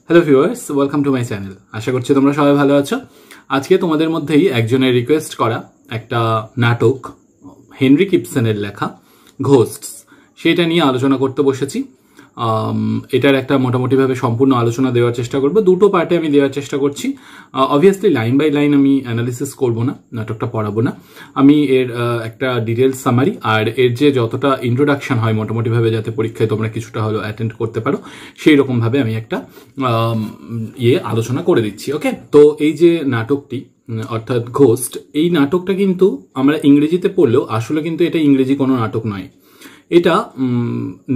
Hello viewers, welcome to my channel. আশা করছি তোমরা সবাই ভালো আছো। আজকে তোমাদের মধ্যেই একজনের রিকোয়েস্ট করা একটা নাটক, হেনরি কিপসনের লেখা ঘোস্টস, সেটা নিয়ে আলোচনা করতে বসেছি। এটার একটা মোটামুটিভাবে সম্পূর্ণ আলোচনা দেওয়ার চেষ্টা করবো। দুটো পার্টে আমি দেওয়ার চেষ্টা করছি। অবভিয়াসলি লাইন বাই লাইন আমি অ্যানালিসিস করবো না, নাটকটা পড়াবো না। আমি এর একটা ডিটেলস সামারি আর এর যে যতটা ইন্ট্রোডাকশন হয় মোটামুটিভাবে, যাতে পরীক্ষায় তোমরা কিছুটা হলেও অ্যাটেন্ড করতে পারো, সেই রকমভাবে আমি একটা আলোচনা করে দিচ্ছি। ওকে, তো এই যে নাটকটি অর্থাৎ ঘোস্ট, এই নাটকটা কিন্তু আমরা ইংরেজিতে পড়লেও আসলে কিন্তু এটা ইংরেজি কোনো নাটক নয়। এটা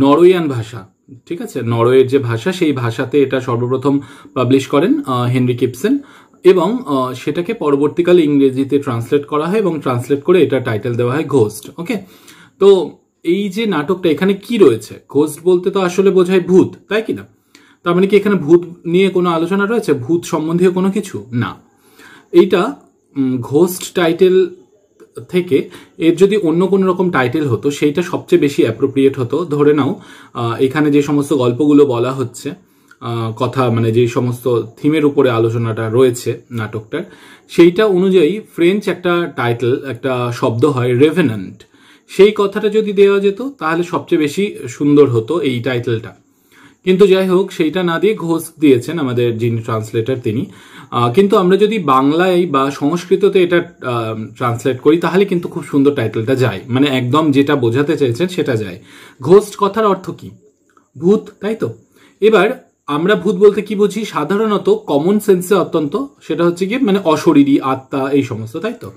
নরওয়েয়ান ভাষা, ঠিক আছে, নরওয়ের যে ভাষা, সেই ভাষাতে এটা সর্বপ্রথম পাবলিশ করেন হেনরি কিপসন, এবং সেটাকে পরবর্তীকালে ইংরেজিতে ট্রান্সলেট করা হয় এবং ট্রান্সলেট করে এটা টাইটেল দেওয়া হয় ঘোস্ট। ওকে, তো এই যে নাটকটা, এখানে কি রয়েছে? ঘোস্ট বলতে তো আসলে বোঝায় ভূত, তাই কি না? তার মানে কি এখানে ভূত নিয়ে কোনো আলোচনা রয়েছে, ভূত সম্বন্ধীয় কোনো কিছু না? এইটা ঘোস্ট টাইটেল থেকে এর যদি অন্য কোনো রকম টাইটেল হতো, সেইটা সবচেয়ে বেশি অ্যাপ্রোপ্রিয়েট হতো। ধরে নাও এখানে যে সমস্ত গল্পগুলো বলা হচ্ছে, কথা মানে যে সমস্ত থিমের উপরে আলোচনাটা রয়েছে নাটকটার, সেইটা অনুযায়ী ফ্রেঞ্চ একটা টাইটেল, একটা শব্দ হয় রেভেন্যান্ট। সেই কথাটা যদি দেওয়া যেত তাহলে সবচেয়ে বেশি সুন্দর হতো এই টাইটেলটা। কিন্তু যাই হোক, সেইটা না দিয়ে ঘোস্ট দিয়েছেন আমাদের যিনি ট্রান্সলেটার তিনি। কিন্তু আমরা যদি বাংলায় বা সংস্কৃততে এটা ট্রান্সলেট করি তাহলে কিন্তু খুব সুন্দর টাইটেলটা যায়, মানে একদম যেটা বোঝাতে চাইছেন সেটা যায়। ঘোস্ট কথার অর্থ কি? ভূত, তাই তো? এবার আমরা ভূত বলতে কি বুঝি? সাধারণত কমন সেন্সে অত্যন্ত সেটা হচ্ছে কি, মানে অশরীরী, আত্মা, এই সমস্ত, তাই তো?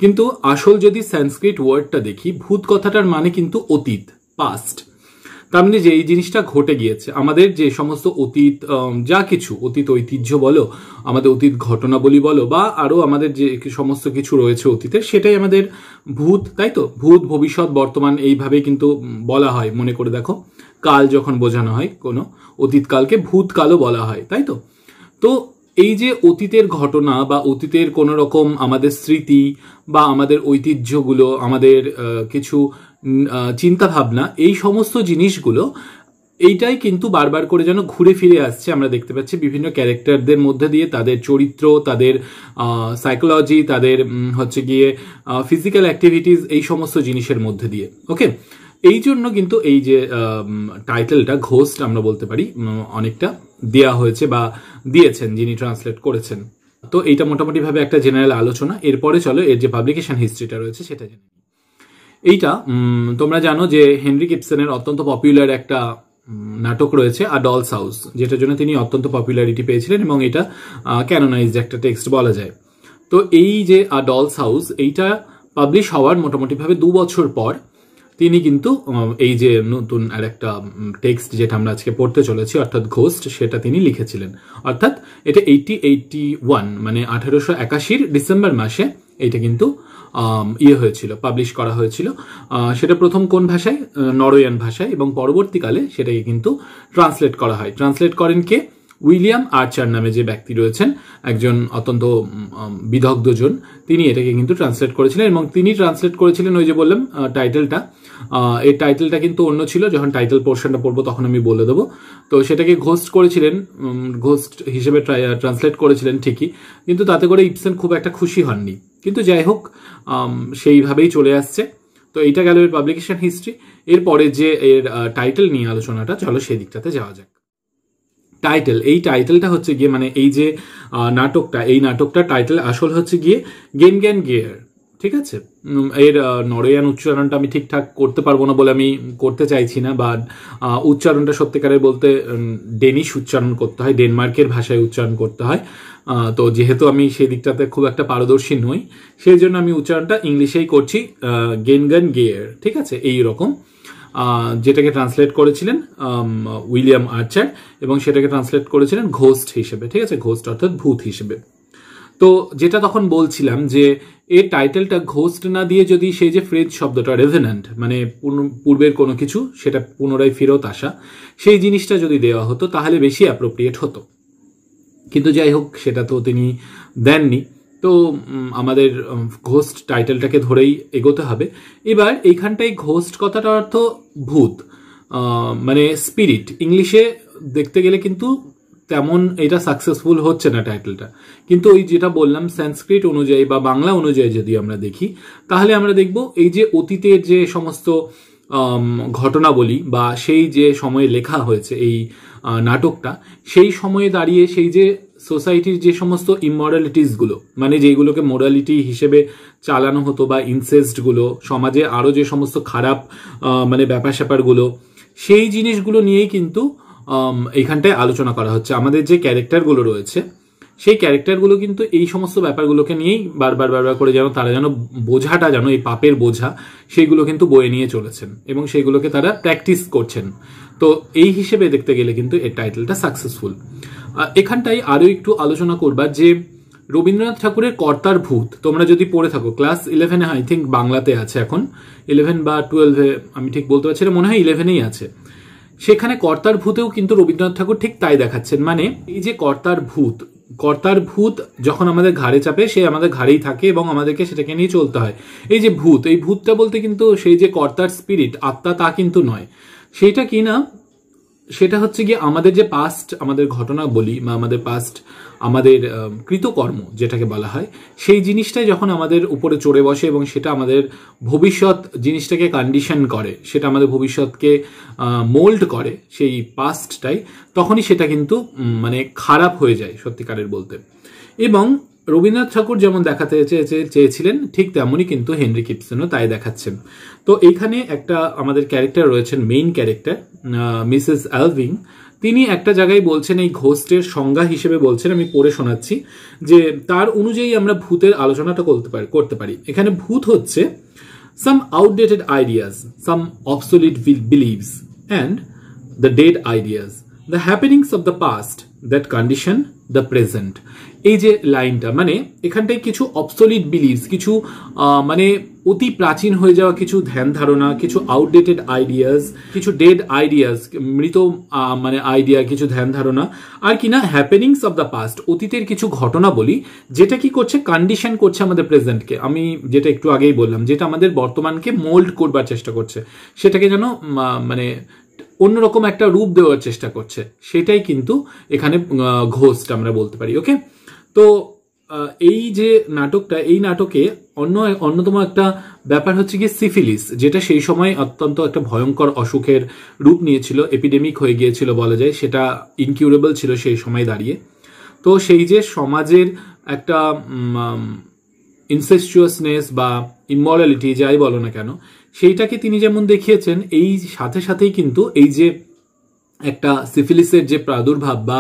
কিন্তু আসল যদি সংস্কৃত ওয়ার্ডটা দেখি, ভূত কথাটার মানে কিন্তু অতীত, পাস্ট। তার মানে যে এই জিনিসটা ঘটে গিয়েছে, আমাদের যে সমস্ত অতীত, যা কিছু অতীত ঐতিহ্য বলো, আমাদের অতীত ঘটনাবলী বলো, বা আরো আমাদের যে সমস্ত কিছু রয়েছে অতীতে, সেটাই আমাদের ভূত, তাই তো? ভূত, ভবিষ্যৎ, বর্তমান, এইভাবে কিন্তু বলা হয়। মনে করে দেখো, কাল যখন বোঝানো হয় কোনো অতীতকালকে ভূতকালও বলা হয়, তাই তো? তো এই যে অতীতের ঘটনা বা অতীতের কোনো রকম আমাদের স্মৃতি বা আমাদের ঐতিহ্যগুলো, আমাদের কিছু চিন্তা ভাবনা, এই সমস্ত জিনিসগুলো, এইটাই কিন্তু বারবার করে যেন ঘুরে ফিরে আসছে। আমরা দেখতে পাচ্ছি বিভিন্ন ক্যারেক্টারদের মধ্যে দিয়ে, তাদের চরিত্র, তাদের সাইকোলজি, তাদের হচ্ছে গিয়ে ফিজিক্যাল অ্যাক্টিভিটিস, এই সমস্ত জিনিসের মধ্যে দিয়ে। ওকে, এই জন্য কিন্তু এই যে টাইটেলটা ঘোস্ট আমরা বলতে পারি অনেকটা দেয়া হয়েছে বা দিয়েছেন যিনি ট্রান্সলেট করেছেন। তো এইটা মোটামুটিভাবে একটা জেনারেল আলোচনা। এরপরে চলো এর যে পাবলিকেশন হিস্ট্রিটা রয়েছে সেটা জেনে। এইটা তোমরা জানো যে হেনরি কিপসনের অত্যন্ত পপুলার একটা নাটক রয়েছে আ ডলস হাউস, যেটার জন্য তিনি অত্যন্ত পপুলারিটি পেয়েছিলেন এবং এটা ক্যানোনাইজড একটা টেক্সট বলা যায়। তো এই যে আ ডলস হাউস, এইটা পাবলিশ হওয়ার মোটামুটিভাবে 2 বছর পর তিনি কিন্তু এই যে নতুন আর একটা টেক্সট যেটা আমরা আজকে পড়তে চলেছি অর্থাৎ ঘোস্ট, সেটা তিনি লিখেছিলেন। অর্থাৎ এটা 1881 মানে 1881 ডিসেম্বর মাসে এইটা কিন্তু হয়েছিল, পাবলিশ করা হয়েছিল। সেটা প্রথম কোন ভাষায়? নরওয়েয়ান ভাষায়, এবং পরবর্তীকালে সেটাকে কিন্তু ট্রান্সলেট করা হয়। ট্রান্সলেট করেন কে? উইলিয়াম আর্চার নামে যে ব্যক্তি রয়েছেন, একজন অত্যন্ত বিদগ্ধজন, তিনি এটাকে কিন্তু ট্রান্সলেট করেছিলেন। এবং তিনি ট্রান্সলেট করেছিলেন ওই যে বললাম টাইটেলটা, এর টাইটেলটা কিন্তু অন্য ছিল। যখন টাইটেল পোর্শনটা পড়বো তখন আমি বলে দেবো। তো সেটাকে ঘোস্ট করেছিলেন, ঘোস্ট হিসেবে ট্রান্সলেট করেছিলেন ঠিকই, কিন্তু তাতে করে ইপসেন খুব একটা খুশি হননি। কিন্তু যাই হোক, সেইভাবেই চলে আসছে। তো এইটা গেল এর পাবলিকেশন হিস্ট্রি। এরপরে যে এর টাইটেল নিয়ে আলোচনাটা, চলো সেই দিকটাতে যাওয়া যাক। টাইটেল, এই টাইটেলটা হচ্ছে গিয়ে, মানে এই যে নাটকটা, এই নাটকটা টাইটেল আসল হচ্ছে গিয়ে গেনগ্যান গেয়ার, ঠিক আছে? এর নরওয়েয়ান উচ্চারণটা আমি ঠিকঠাক করতে পারবো না বলে আমি করতে চাইছি না, বা উচ্চারণটা সত্যিকারের বলতে ডেনিশ উচ্চারণ করতে হয়, ডেনমার্কের ভাষায় উচ্চারণ করতে হয়। তো যেহেতু আমি সেই দিকটাতে খুব একটা পারদর্শী নই, সেই জন্য আমি উচ্চারণটা ইংলিশেই করছি, গেনগ্যান গেয়ার, ঠিক আছে? এই রকম, যেটাকে ট্রান্সলেট করেছিলেন উইলিয়াম আর্চার, এবং সেটাকে ট্রান্সলেট করেছিলেন ঘোস্ট হিসেবে, ঠিক আছে? ঘোস্ট অর্থাৎ ভূত হিসেবে। তো যেটা তখন বলছিলাম যে এর টাইটেলটা ঘোস্ট না দিয়ে যদি সেই যে ফ্রেঞ্চ শব্দটা রেভেন্যান্ট, মানে পূর্বের কোনো কিছু সেটা পুনরায় ফেরত আসা, সেই জিনিসটা যদি দেওয়া হতো তাহলে বেশি অ্যাপ্রোপ্রিয়েট হতো। কিন্তু যাই হোক, সেটা তো তিনি দেননি। তো আমাদের ঘোস্ট টাইটেলটাকে ধরেই এগোতে হবে। এবার এইখানটায় ঘোস্ট কথাটার অর্থ ভূত, মানে স্পিরিট। ইংলিশে দেখতে গেলে কিন্তু তেমন এটা সাকসেসফুল হচ্ছে না টাইটেলটা। কিন্তু ওই যেটা বললাম সংস্কৃত অনুযায়ী বা বাংলা অনুযায়ী যদি আমরা দেখি, তাহলে আমরা দেখব এই যে অতীতের যে সমস্ত ঘটনাবলী বা সেই যে সময়ে লেখা হয়েছে এই নাটকটা, সেই সময়ে দাঁড়িয়ে সেই যে সোসাইটির যে সমস্ত ইমরালিটিসগুলো, মানে যেগুলোকে মোরালিটি হিসেবে চালানো হতো, বা ইনসেস্টগুলো, সমাজে আরও যে সমস্ত খারাপ মানে ব্যাপার স্যাপারগুলো, সেই জিনিসগুলো নিয়েই কিন্তু এইখানটায় আলোচনা করা হচ্ছে। আমাদের যে ক্যারেক্টারগুলো রয়েছে সেই ক্যারেক্টারগুলো কিন্তু এই সমস্ত ব্যাপারগুলোকে নিয়েই বারবার করে যেন তারা যেন বোঝাটা, যেন এই পাপের বোঝা, সেইগুলো কিন্তু বয়ে নিয়ে চলেছেন এবং সেইগুলোকে তারা প্র্যাকটিস করছেন। তো এই হিসেবে দেখতে গেলে কিন্তু এর টাইটেলটা সাকসেসফুল। এখানটাই আরও একটু আলোচনা করবার যে রবীন্দ্রনাথ ঠাকুরের কর্তার ভূত, তোমরা যদি পড়ে থাকো, ক্লাস 11-এ আই থিঙ্ক বাংলাতে আছে, এখন 11 বা 12-এ আমি ঠিক বলতে পারছি না, মনে হয় 11-এই আছে। সেখানে কর্তার ভূতেও কিন্তু রবীন্দ্রনাথ ঠাকুর ঠিক তাই দেখাচ্ছেন। মানে এই যে কর্তার ভূত যখন আমাদের ঘাড়ে চাপে, সে আমাদের ঘাড়েই থাকে এবং আমাদেরকে সেটাকে নিয়ে চলতে হয়। এই যে ভূত, এই ভূতটা বলতে কিন্তু সেই যে কর্তার স্পিরিট, আত্মা, তা কিন্তু নয়। সেইটা কি না, সেটা হচ্ছে গিয়ে আমাদের যে পাস্ট, আমাদের ঘটনা বলি, বা আমাদের পাস্ট, আমাদের কৃতকর্ম যেটাকে বলা হয়, সেই জিনিসটাই যখন আমাদের উপরে চড়ে বসে এবং সেটা আমাদের ভবিষ্যৎ জিনিসটাকে কন্ডিশন করে, সেটা আমাদের ভবিষ্যৎকে মোল্ড করে, সেই পাস্টটাই, তখনই সেটা কিন্তু মানে খারাপ হয়ে যায় সত্যিকারের বলতে। এবং রবীন্দ্রনাথ ঠাকুর যেমন দেখাতে চেয়েছিলেন, ঠিক তেমনই কিন্তু হেনরি কিপসনও তাই দেখাচ্ছেন। তো এইখানে একটা আমাদের ক্যারেক্টার রয়েছেন, মেইন ক্যারেক্টার মিসেস অ্যালভিং। তিনি একটা জায়গায় বলছেন, এই ঘোস্টের সংজ্ঞা হিসেবে বলছেন, আমি পড়ে শোনাচ্ছি, যে তার অনুযায়ী আমরা ভূতের আলোচনাটা করতে পারি। এখানে ভূত হচ্ছে some outdated ideas, some obsolete beliefs, and the dead ideas, the happenings of the past that condition the present. এই যে লাইনটা, মানে এখানটায় কিছু অবসলিট বিলিভস, কিছু মানে অতি প্রাচীন হয়ে যাওয়া কিছু ধ্যান ধারণা, কিছু আউটডেটেড আইডিয়াস, কিছু ডেড আইডিয়াস, মৃত মানে আইডিয়া, কিছু ধ্যান ধারণা, আর কিনা হ্যাপেনিংস অফ দ্য পাস্ট, অতীতের কিছু ঘটনা বলি, যেটা কি করছে, কন্ডিশন করছে আমাদের প্রেজেন্টকে। আমি যেটা একটু আগেই বললাম, যেটা আমাদের বর্তমানকে মোল্ড করবার চেষ্টা করছে, সেটাকে যেন মানে অন্যরকম একটা রূপ দেওয়ার চেষ্টা করছে, সেটাই কিন্তু এখানে ঘোস্ট আমরা বলতে পারি। ওকে, তো এই যে নাটকটা, এই নাটকে অন্যতম একটা ব্যাপার হচ্ছে কি সিফিলিস, যেটা সেই সময় অত্যন্ত একটা ভয়ঙ্কর অসুখের রূপ নিয়েছিল, এপিডেমিক হয়ে গিয়েছিল বলা যায়, সেটা ইনকিউরেবল ছিল সেই সময় দাঁড়িয়ে। তো সেই যে সমাজের একটা ইনসেস্চুয়াসনেস বা ইমরালিটি যাই বলো না কেন, সেইটাকে তিনি যেমন দেখিয়েছেন, এই সাথে সাথেই কিন্তু এই যে একটা সিফিলিসের যে প্রাদুর্ভাব বা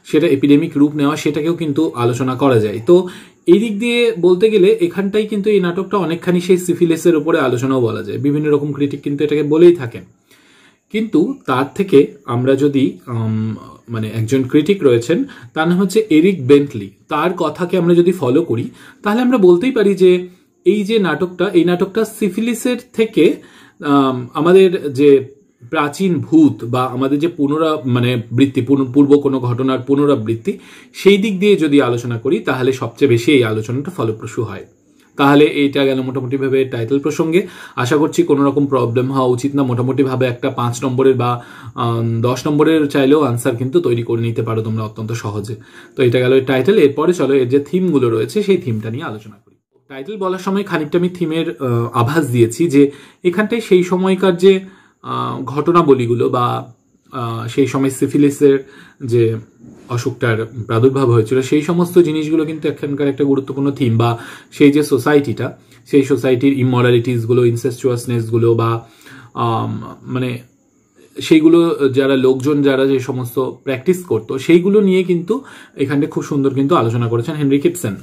সেটা এপিডেমিক রূপ নেওয়া, সেটাকেও কিন্তু আলোচনা করা যায়। তো এই দিক দিয়ে বলতে গেলে এখানটাই কিন্তু এই নাটকটা অনেকখানি সেই সিফিলিসের উপরে আলোচনাও বলা যায়। বিভিন্ন রকম ক্রিটিক কিন্তু এটাকে বলেই থাকেন। কিন্তু তার থেকে আমরা যদি মানে একজন ক্রিটিক রয়েছেন, তার নাম হচ্ছে এরিক বেন্টলি, তার কথাকে আমরা যদি ফলো করি, তাহলে আমরা বলতেই পারি যে এই যে নাটকটা, এই নাটকটা সিফিলিসের থেকে আমাদের যে প্রাচীন ভূত বা আমাদের যে পুনরাবৃত্তি, পূর্ব কোনো ঘটনার পুনরাবৃত্তি, সেই দিক দিয়ে যদি আলোচনা করি, তাহলে সবচেয়ে বেশি এই আলোচনাটা ফলপ্রসূ হয়। তাহলে এইটা গেল মোটামুটিভাবে টাইটেল প্রসঙ্গে। আশা করছি কোনো রকম প্রবলেম হওয়া উচিত না। মোটামুটিভাবে একটা 5 নম্বরের বা 10 নম্বরের চাইলেও আনসার কিন্তু তৈরি করে নিতে পারো তোমরা অত্যন্ত সহজে। তো এটা গেল এর টাইটেল। এরপরে চলো এর যে থিমগুলো রয়েছে সেই থিমটা নিয়ে আলোচনা করি। টাইটেল বলার সময় খানিকটা আমি থিমের আভাস দিয়েছি, যে এখানটায় সেই সময়কার যে ঘটনাবলীগুলো বা সেই সময় সিফিলিসের যে অসুখটার প্রাদুর্ভাব হয়েছিল, সেই সমস্ত জিনিসগুলো কিন্তু এখানকার একটা গুরুত্বপূর্ণ থিম, বা সেই যে সোসাইটিটা, সেই সোসাইটির ইমরালিটিসগুলো, ইনসেস্চুয়াসনেসগুলো, বা মানে সেইগুলো যারা লোকজন যারা যে সমস্ত প্র্যাকটিস করতো, সেইগুলো নিয়ে কিন্তু এখানটা খুব সুন্দর কিন্তু আলোচনা করেছেন হেনরি কিপসন।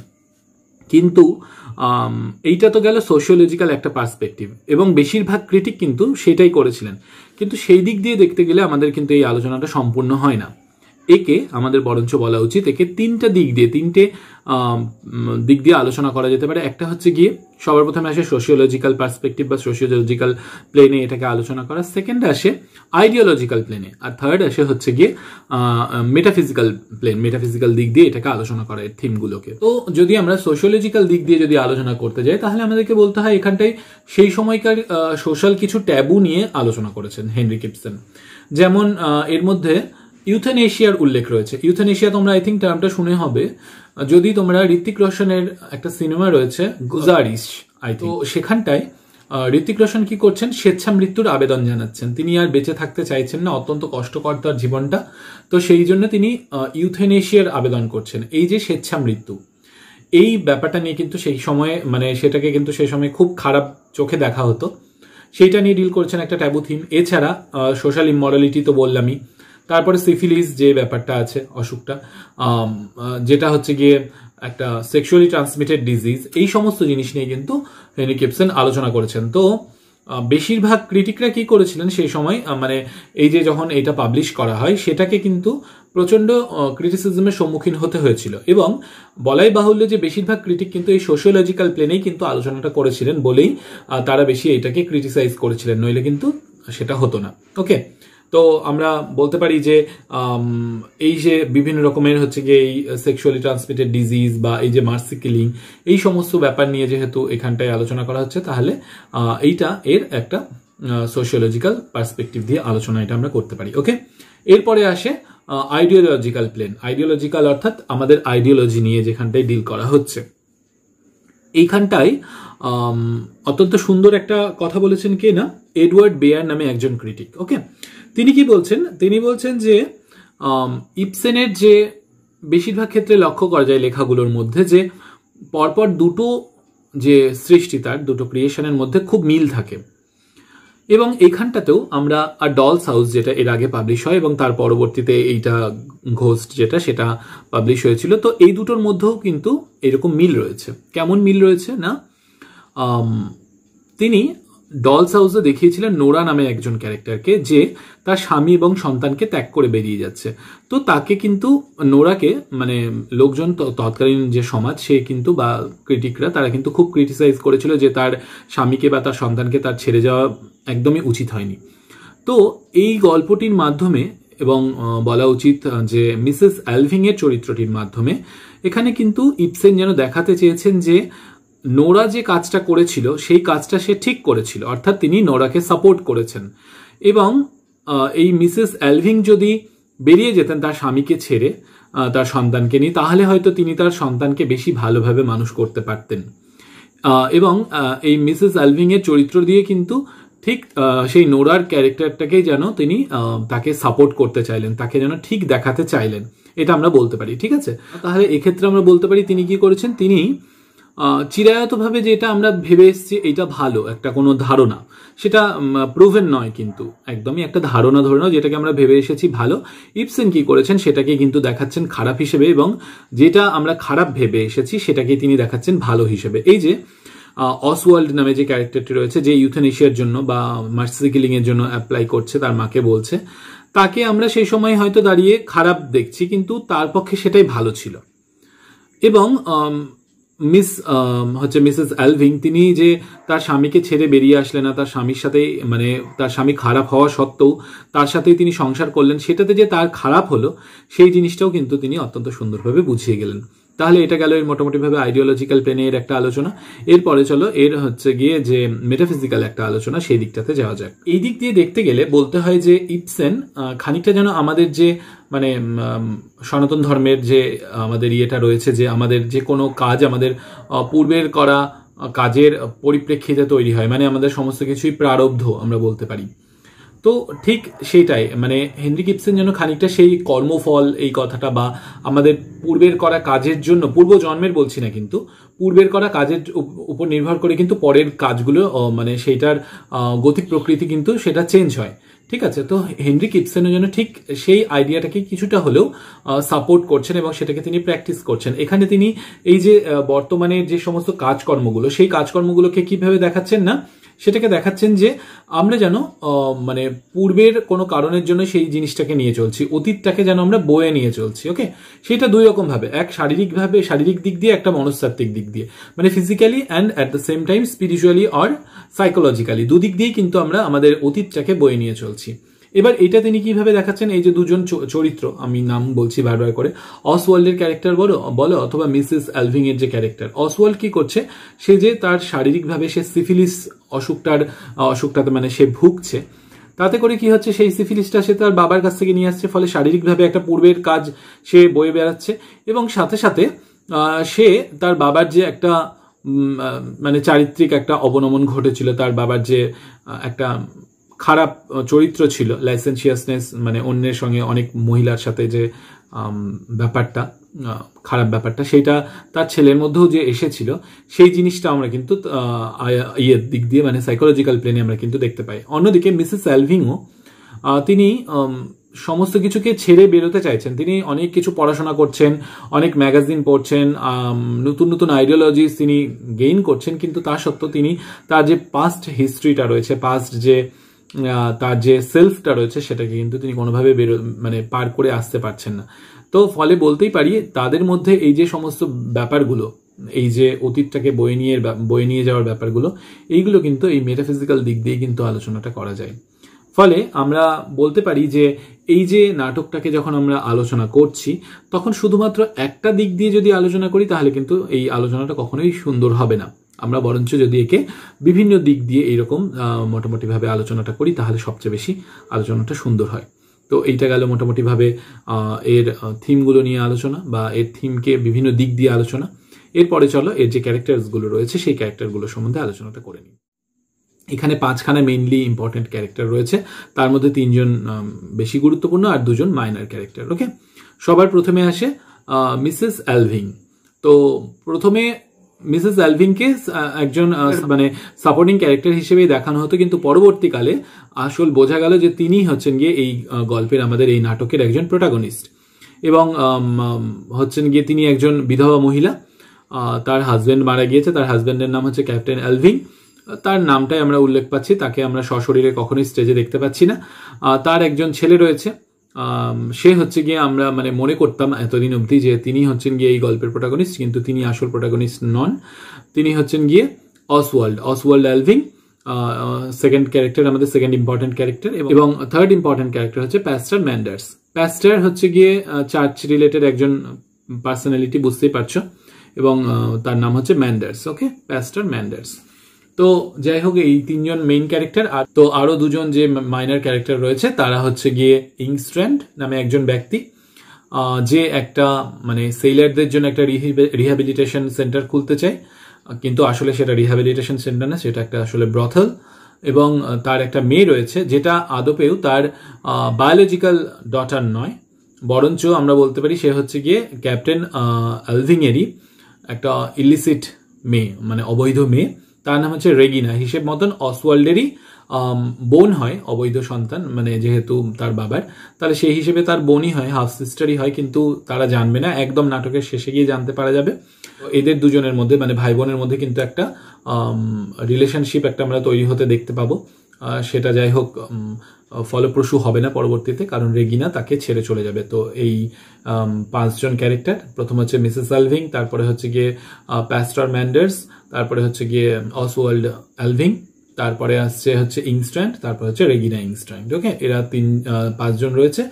কিন্তু এইটা তো গেল সোশিওলজিক্যাল একটা পার্সপেক্টিভ, এবং বেশিরভাগ ক্রিটিক কিন্তু সেটাই করেছিলেন। কিন্তু সেই দিক দিয়ে দেখতে গেলে আমাদের কিন্তু এই আলোচনাটা সম্পূর্ণ হয় না। একে আমাদের বরঞ্চ বলা উচিত, একে তিনটে দিক দিয়ে আলোচনা করা যেতে পারে। একটা হচ্ছে গিয়ে সবার প্রথমে আসে সোশিওলজিক্যাল পার্সপেক্টিভ বা সোশিওলজিক্যাল প্লেনে এটাকে আলোচনা করা, সেকেন্ড আসে আইডিওলজিক্যাল প্লেনে, আর থার্ড আসে হচ্ছে গিয়ে মেটাফিজিক্যাল দিক দিয়ে এটাকে আলোচনা করা, এর থিমগুলোকে। তো যদি আমরা সোশিওলজিক্যাল দিক দিয়ে যদি আলোচনা করতে যাই, তাহলে আমাদেরকে বলতে হয় এখানটায় সেই সময়কার সোশ্যাল কিছু ট্যাবু নিয়ে আলোচনা করেছেন হেনরি কিপসন। যেমন এর মধ্যে ইউথেনেশিয়ার উল্লেখ রয়েছে। ইউথেনেশিয়া তোমরা আই থিঙ্ক টার্মটা শুনে হবে যদি তোমরা ঋত্বিক রোশনের একটা সিনেমা রয়েছে গুজারিশ, আই থিঙ্ক, তো সেখানটায় ঋত্বিক রোশন কি করছেন, স্বেচ্ছা মৃত্যুর আবেদন জানাচ্ছেন। তিনি আর বেঁচে থাকতে চাইছেন না, অত্যন্ত কষ্টকর তার জীবনটা, তো সেই জন্য তিনি ইউথেনেশিয়ার আবেদন করছেন। এই যে স্বেচ্ছা মৃত্যু, এই ব্যাপারটা নিয়ে কিন্তু সেই সময়ে মানে সেটাকে কিন্তু সেই সময় খুব খারাপ চোখে দেখা হতো, সেইটা নিয়ে ডিল করছেন একটা ট্যাবু থিম। এছাড়া সোশ্যাল ইমমরালিটি তো বললামই, তারপরে সিফিলিস যে ব্যাপারটা আছে, অসুখটা যেটা হচ্ছে গিয়ে একটা সেক্সুয়ালি ট্রান্সমিটেড ডিজিজ, এই সমস্ত জিনিস নিয়ে কিন্তু হেনরি কিপসন আলোচনা করেছেন। তো বেশিরভাগ ক্রিটিকরা কি করেছিলেন সেই সময়, মানে এই যে যখন এটা পাবলিশ করা হয় সেটাকে কিন্তু প্রচন্ড ক্রিটিসিজমের সম্মুখীন হতে হয়েছিল, এবং বলাই বাহুল্য যে বেশিরভাগ ক্রিটিক কিন্তু এই সোশিওলজিক্যাল প্লেনেই কিন্তু আলোচনাটা করেছিলেন বলেই তারা বেশি এটাকে ক্রিটিসাইজ করেছিলেন, নইলে কিন্তু সেটা হতো না। ওকে, তো আমরা বলতে পারি যে এই যে বিভিন্ন রকমের হচ্ছে গিয়ে এই সেক্সুয়ালি ট্রান্সমিটেড ডিজিজ বা এই যে মার্সি কিলিং, এই সমস্ত ব্যাপার নিয়ে যেহেতু এখানটায় আলোচনা করা হচ্ছে, তাহলে এইটা এর একটা সোশিওলজিক্যাল পার্সপেক্টিভ দিয়ে আলোচনা এটা আমরা করতে পারি। ওকে, এরপরে আসে আইডিওলজিক্যাল প্লেন। আইডিওলজিক্যাল অর্থাৎ আমাদের আইডিওলজি নিয়ে যেখানটায় ডিল করা হচ্ছে। এইখানটায় অত্যন্ত সুন্দর একটা কথা বলেছেন কে না, এডওয়ার্ড বেয়ার নামে একজন ক্রিটিক। ওকে, তিনি কি বলছেন, তিনি বলছেন যে ইবসেনের যে বেশিরভাগ ক্ষেত্রে লক্ষ্য করা যায় লেখাগুলোর মধ্যে যে পরপর দুটো যে সৃষ্টি, তার দুটো ক্রিয়েশনের মধ্যে খুব মিল থাকে, এবং এইখানটাতেও আমরা ডলস হাউস যেটা এর আগে পাবলিশ হয় এবং তার পরবর্তীতে এইটা ঘোস্ট যেটা সেটা পাবলিশ হয়েছিল, তো এই দুটোর মধ্যেও কিন্তু এরকম মিল রয়েছে। কেমন মিল রয়েছে না, তিনি ডলস হাউসে দেখিয়েছিলেন নোরা নামে একজন ক্যারেক্টারকে, যে তার স্বামী এবং সন্তানকে ত্যাগ করে বেরিয়ে যাচ্ছে। তো তাকে কিন্তু নোরাকে মানে লোকজন তৎকালীন যে সমাজ সে কিন্তু বা ক্রিটিকরা তারা কিন্তু খুব ক্রিটিসাইজ করেছিল যে তার স্বামীকে বা তার সন্তানকে তার ছেড়ে যাওয়া একদমই উচিত হয়নি। তো এই গল্পটির মাধ্যমে এবং বলা উচিত যে মিসেস অ্যালভিং এর চরিত্রটির মাধ্যমে এখানে কিন্তু ইবসেন যেন দেখাতে চেয়েছেন যে নোরা যে কাজটা করেছিল সেই কাজটা সে ঠিক করেছিল, অর্থাৎ তিনি নোরাকে সাপোর্ট করেছেন, এবং এই মিসেস অ্যালভিং যদি বেরিয়ে যেতেন তার স্বামীকে ছেড়ে তার সন্তানকে নিয়ে, তাহলে হয়তো তিনি তার সন্তানকে বেশি ভালোভাবে মানুষ করতে পারতেন। এবং এই মিসেস অ্যালভিং এর চরিত্র দিয়ে কিন্তু ঠিক সেই নোরার ক্যারেক্টারটাকেই যেন তিনি তাকে সাপোর্ট করতে চাইলেন, তাকে যেন ঠিক দেখাতে চাইলেন, এটা আমরা বলতে পারি। ঠিক আছে, তাহলে এক্ষেত্রে আমরা বলতে পারি তিনি কি করেছেন, তিনি চিরায়তভাবে যেটা আমরা ভেবে এসেছি এটা ভালো একটা কোনো ধারণা, সেটা প্রুভেন নয় কিন্তু একদমই একটা ধারণা ধরে নাও, যেটাকে আমরা ভেবে এসেছি ভালো, ইবসেন কি করেছেন সেটাকে কিন্তু দেখাচ্ছেন খারাপ হিসেবে, এবং যেটা আমরা খারাপ ভেবে এসেছি সেটাকে তিনি দেখাচ্ছেন ভালো হিসেবে। এই যে অসওয়াল্ড নামে যে ক্যারেক্টারটি রয়েছে, যে ইউথেনেশিয়ার জন্য বা মার্সি কিলিং এর জন্য অ্যাপ্লাই করছে, তার মাকে বলছে, তাকে আমরা সেই সময় হয়তো দাঁড়িয়ে খারাপ দেখছি, কিন্তু তার পক্ষে সেটাই ভালো ছিল। এবং মিসেস অ্যালভিং তিনি যে তার স্বামীকে ছেড়ে বেরিয়ে আসলেন না, তার স্বামীর সাথে মানে তার স্বামী খারাপ হওয়া সত্ত্বেও তার সাথেই তিনি সংসার করলেন, সেটাতে যে তার খারাপ হলো সেই জিনিসটাও কিন্তু তিনি অত্যন্ত সুন্দরভাবে বুঝিয়ে গেলেন। তাহলে এটা গেল এর মোটামুটিভাবে আইডিওলজিক্যাল প্লেনের একটা আলোচনা। এরপরে চলো এর হচ্ছে গিয়ে যে মেটাফিজিক্যাল একটা আলোচনা, সেই দিকটাতে যাওয়া যাক। এই দিক দিয়ে দেখতে গেলে বলতে হয় যে ইবসেন খানিকটা যেন আমাদের যে মানে সনাতন ধর্মের যে আমাদের ইয়েটা রয়েছে, যে আমাদের যে কোনো কাজ আমাদের পূর্বের করা কাজের পরিপ্রেক্ষিতে তৈরি হয়, মানে আমাদের সমস্ত কিছুই প্রারব্ধ আমরা বলতে পারি। তো ঠিক সেইটাই মানে হেনরি কিপসন যেন খানিকটা সেই কর্মফল এই কথাটা বা আমাদের পূর্বের করা কাজের জন্য, পূর্ব জন্মের বলছি না কিন্তু পূর্বের করা কাজের উপর নির্ভর করে কিন্তু পরের কাজগুলো মানে সেইটার গতি প্রকৃতি কিন্তু সেটা চেঞ্জ হয়। ঠিক আছে, তো হেনরি কিপসনের জন্য ঠিক সেই আইডিয়াটাকে কিছুটা হলেও সাপোর্ট করছেন এবং সেটাকে তিনি প্র্যাকটিস করছেন। এখানে তিনি এই যে বর্তমানে যে সমস্ত কাজকর্মগুলো, সেই কাজকর্মগুলোকে কিভাবে দেখাচ্ছেন না, সেটাকে দেখাচ্ছেন যে আমরা যেন মানে পূর্বের কোনো কারণের জন্য সেই জিনিসটাকে নিয়ে চলছি, অতীতটাকে যেন আমরা বয়ে নিয়ে চলছি। ওকে, সেটা দুই রকম ভাবে, এক শারীরিকভাবে শারীরিক দিক দিয়ে, একটা মনস্তাত্ত্বিক দিক দিয়ে, মানে physically and at the same time spiritually or psychologically, দুদিক দিয়েই কিন্তু আমরা আমাদের অতীতটাকে বয়ে নিয়ে চলছি। এবার এটা তিনি কিভাবে দেখাচ্ছেন, এই যে দুজন চরিত্র আমি নাম বলছি বারবার করে, অসওয়াল্ডের ক্যারেক্টার বলো অথবা মিসেস অ্যালভিং এর যে ক্যারেক্টার। অসওয়াল্ড কি করছে, সে যে তার শারীরিকভাবে সে সিফিলিস অসুখটাতে মানে সে ভুগছে, তাতে করে কি হচ্ছে, সেই সিফিলিসটা সে তার বাবার কাছ থেকে নিয়ে আসছে, ফলে শারীরিকভাবে একটা পূর্বের কাজ সে বয়ে বেড়াচ্ছে, এবং সাথে সাথে সে তার বাবার যে একটা মানে চারিত্রিক একটা অবনমন ঘটেছিল, তার বাবার যে একটা খারাপ চরিত্র ছিল, লাইসেন্সিয়াসনেস, মানে অন্যের সঙ্গে অনেক মহিলার সাথে যে ব্যাপারটা, খারাপ ব্যাপারটা, সেটা তার ছেলের মধ্যেও যে এসেছিল, সেই জিনিসটা আমরা কিন্তু ইয়ের দিক দিয়ে মানে সাইকোলজিক্যাল প্লেনে আমরা কিন্তু দেখতে পাই। অন্যদিকে মিসেস অ্যালভিংও তিনি সমস্ত কিছুকে ছেড়ে বেরোতে চাইছেন। তিনি অনেক কিছু পড়াশোনা করছেন, অনেক ম্যাগাজিন পড়ছেন, নতুন নতুন আইডিওলজিস তিনি গেইন করছেন, কিন্তু তা সত্ত্বেও তিনি তার যে পাস্ট হিস্ট্রিটা রয়েছে, পাস্ট যে তার যে সেলফটা রয়েছে, সেটাকে কিন্তু তিনি কোনোভাবে মানে পার করে আসতে পারছেন না। তো ফলে বলতেই পারি তাদের মধ্যে এই যে সমস্ত ব্যাপারগুলো, এই যে অতীতটাকে বয়ে নিয়ে যাওয়ার ব্যাপারগুলো, এইগুলো কিন্তু এই মেটাফিজিক্যাল দিক দিয়ে কিন্তু আলোচনাটা করা যায়। ফলে আমরা বলতে পারি যে এই যে নাটকটাকে যখন আমরা আলোচনা করছি, তখন শুধুমাত্র একটা দিক দিয়ে যদি আলোচনা করি, তাহলে কিন্তু এই আলোচনাটা কখনোই সুন্দর হবে না। আমরা বরঞ্চ যদি একে বিভিন্ন দিক দিয়ে এইরকম মোটামুটিভাবে আলোচনাটা করি, তাহলে সবচেয়ে বেশি আলোচনাটা সুন্দর হয়। তো এইটা গেল মোটামুটিভাবে এর থিমগুলো নিয়ে আলোচনা, বা এর থিমকে বিভিন্ন দিক দিয়ে আলোচনা। এরপরে চলো এর যে ক্যারেক্টারসগুলো রয়েছে, সেই ক্যারেক্টারগুলো সম্বন্ধে আলোচনাটা করে নিই। এখানে 5খানা মেইনলি ইম্পর্টেন্ট ক্যারেক্টার রয়েছে, তার মধ্যে 3জন বেশি গুরুত্বপূর্ণ আর 2জন মাইনার ক্যারেক্টার। ওকে, সবার প্রথমে আসে মিসেস অ্যালভিং। তো প্রথমে মিসেস অ্যালভিংকে একজন মানে সাপোর্টিং ক্যারেক্টার হিসেবেই দেখানো হতো, কিন্তু পরবর্তীকালে আসল বোঝা গেল যে তিনি হচ্ছেন গিয়ে এই গল্পের, আমাদের এই নাটকের একজন প্রোটাগনিস্ট, এবং হচ্ছেন গিয়ে তিনি একজন বিধবা মহিলা। তার হাজব্যান্ড মারা গিয়েছে, তার হাজব্যান্ডের নাম হচ্ছে ক্যাপ্টেন অ্যালভিং। তার নামটাই আমরা উল্লেখ পাচ্ছি, তাকে আমরা সশরীরে কখনোই স্টেজে দেখতে পাচ্ছি না। তার একজন ছেলে রয়েছে, সে হচ্ছে গিয়ে আমরা মানে মনে করতাম এতদিন অবধি যে তিনি হচ্ছেন গিয়ে এই গল্পের প্রোটাগনিস্ট, কিন্তু তিনি আসল প্রোটাগনিস্ট নন। তিনি হচ্ছেন গিয়ে অসওয়াল্ড অ্যালভিং, সেকেন্ড ক্যারেক্টার, আমাদের সেকেন্ড ইম্পর্টেন্ট ক্যারেক্টার। এবং থার্ড ইম্পর্টেন্ট ক্যারেক্টার হচ্ছে প্যাস্টার ম্যান্ডার্স। প্যাস্টার হচ্ছে গিয়ে চার্চ রিলেটেড একজন পার্সোনালিটি, বুঝতেই পারছো, এবং তার নাম হচ্ছে ম্যান্ডার্স। ওকে, প্যাস্টার ম্যান্ডার্স। তো যাই হোক, এই 3জন মেইন ক্যারেক্টার। আর তো আরো 2জন যে মাইনার ক্যারেক্টার রয়েছে, তারা হচ্ছে গিয়ে ইংস্ট্র্যান্ড নামে একজন ব্যক্তি, যে একটা মানে সেইলারদের জন্য একটা রিহ্যাবিলিটেশন সেন্টার খুলতে চায়, কিন্তু আসলে সেটা রিহ্যাবিলিটেশন সেন্টার না, সেটা একটা আসলে ব্রথল। এবং তার একটা মেয়ে রয়েছে, যেটা আদপেও তার বায়োলজিক্যাল ডটার নয়, বরঞ্চ আমরা বলতে পারি সে হচ্ছে গিয়ে ক্যাপ্টেন অ্যালভিংয়েরই একটা ইলিসিট মেয়ে, মানে অবৈধ মেয়ে। তার নাম হচ্ছে রেগিনা। হিসেব মতন অসওয়াল্ডেরই বোন হয়, অবৈধ সন্তান, মানে যেহেতু তার বাবার, তাহলে সেই হিসেবে তার বোনই হয়, হাফ সিস্টারই হয়, কিন্তু তারা জানবে না, একদম নাটকের শেষে গিয়ে জানতে পারা যাবে। এদের দুজনের মধ্যে মানে ভাই বোনের মধ্যে কিন্তু একটা রিলেশনশিপ একটা আমরা তৈরি হতে দেখতে পাবো। সেটা যাই হোক ফলপ্রসূ হবে না পরবর্তীতে, কারণ রেগিনা তাকে ছেড়ে চলে যাবে। তো এই 5জন ক্যারেক্টার, প্রথম হচ্ছে মিসেস অ্যালভিং, তারপরে হচ্ছে গিয়ে প্যাস্টার ম্যান্ডার্স, তারপরে হচ্ছে গিয়ে অসওয়াল্ড অ্যালভিং, তারপরে আসছে হচ্ছে ইংস্ট্র্যান্ড, তারপর হচ্ছে রেগিনা ইংস্ট্র্যান্ড। ওকে, এরা 5জন রয়েছে।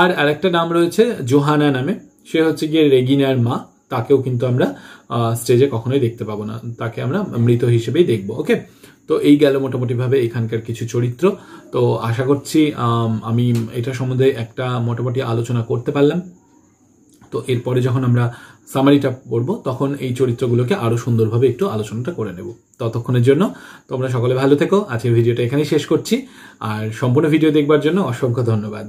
আর আরেকটা নাম রয়েছে জোহানা নামে, সে হচ্ছে গিয়ে রেগিনার মা। তাকেও কিন্তু আমরা স্টেজে কখনোই দেখতে পাবো না, তাকে আমরা মৃত হিসেবেই দেখবো। ওকে, তো এই গেল মোটামুটিভাবে এখানকার কিছু চরিত্র। তো আশা করছি আমি এটা সম্বন্ধে একটা মোটামুটি আলোচনা করতে পারলাম। তো এরপরে যখন আমরা সামারিটা পড়বো, তখন এই চরিত্রগুলোকে আরো সুন্দরভাবে একটু আলোচনাটা করে নেব। ততক্ষণের জন্য তোমরা সকলে ভালো থেকো। আজকের ভিডিওটা এখানেই শেষ করছি, আর সম্পূর্ণ ভিডিও দেখবার জন্য অসংখ্য ধন্যবাদ।